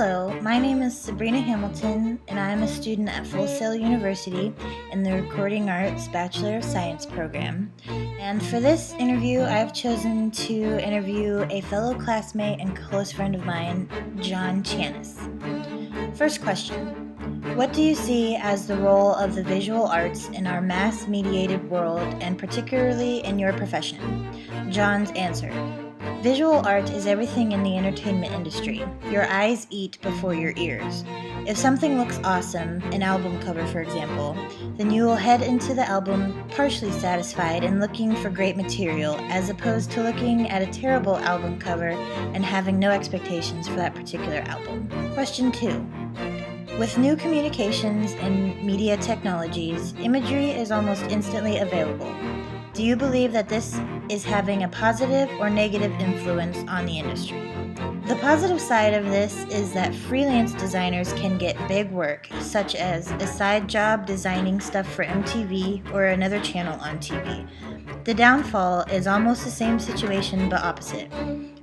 Hello, my name is Sabrina Hamilton, and I am a student at Full Sail University in the Recording Arts Bachelor of Science program. And for this interview, I have chosen to interview a fellow classmate and close friend of mine, John Chanis. First question. What do you see as the role of the visual arts in our mass-mediated world, and particularly in your profession? John's answer. Visual art is everything in the entertainment industry. Your eyes eat before your ears. If something looks awesome, an album cover for example, then you will head into the album partially satisfied and looking for great material, as opposed to looking at a terrible album cover and having no expectations for that particular album. Question 2. With new communications and media technologies, imagery is almost instantly available. Do you believe that this is having a positive or negative influence on the industry? The positive side of this is that freelance designers can get big work, such as a side job designing stuff for MTV or another channel on TV. The downfall is almost the same situation but opposite.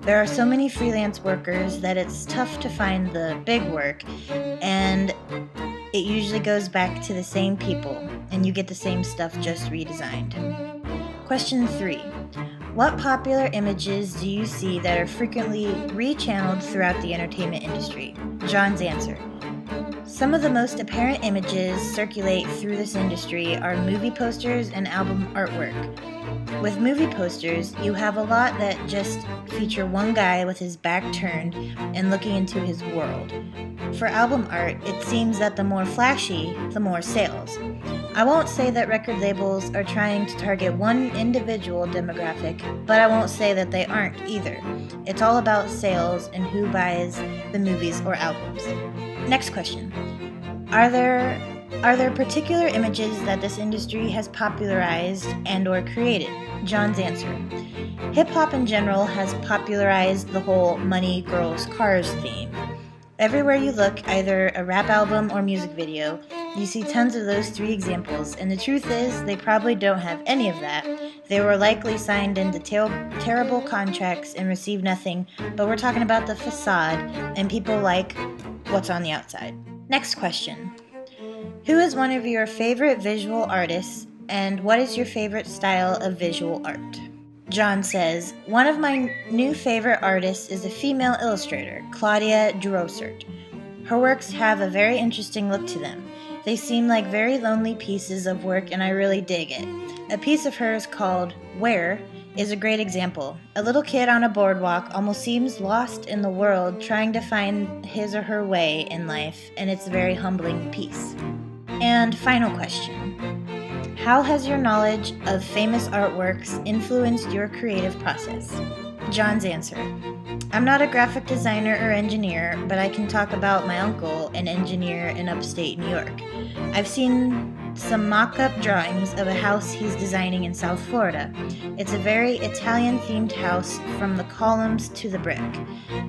There are so many freelance workers that it's tough to find the big work, and it usually goes back to the same people, and you get the same stuff just redesigned. Question 3. What popular images do you see that are frequently rechanneled throughout the entertainment industry? John's answer. Some of the most apparent images circulate through this industry are movie posters and album artwork. With movie posters, you have a lot that just feature one guy with his back turned and looking into his world. For album art, it seems that the more flashy, the more sales. I won't say that record labels are trying to target one individual demographic, but I won't say that they aren't either. It's all about sales and who buys the movies or albums. Next question. Are there particular images that this industry has popularized and or created? John's answer. Hip-hop in general has popularized the whole money, girls, cars theme. Everywhere you look, either a rap album or music video, you see tons of those three examples, and the truth is, they probably don't have any of that. They were likely signed into terrible contracts and received nothing, but we're talking about the facade, and people like what's on the outside. Next question. Who is one of your favorite visual artists, and what is your favorite style of visual art? John says, one of my new favorite artists is a female illustrator, Claudia Drossert. Her works have a very interesting look to them. They seem like very lonely pieces of work, and I really dig it. A piece of hers called Where is a great example. A little kid on a boardwalk almost seems lost in the world, trying to find his or her way in life, and it's a very humbling piece. And final question. How has your knowledge of famous artworks influenced your creative process? John's answer. I'm not a graphic designer or engineer, but I can talk about my uncle, an engineer in upstate New York. I've seen some mock-up drawings of a house he's designing in South Florida. It's a very Italian-themed house from the columns to the brick.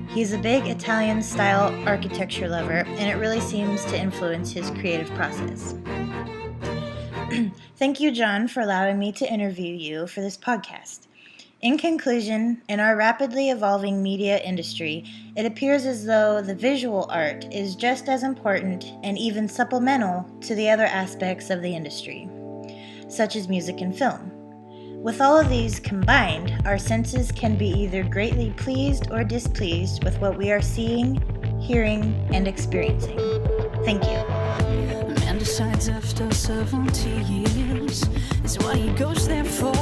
He's a big Italian-style architecture lover, and it really seems to influence his creative process. Thank you, John, for allowing me to interview you for this podcast. In conclusion, in our rapidly evolving media industry, it appears as though the visual art is just as important and even supplemental to the other aspects of the industry, such as music and film. With all of these combined, our senses can be either greatly pleased or displeased with what we are seeing, hearing, and experiencing. Thank you. Man decides after 70 years is what he goes there for.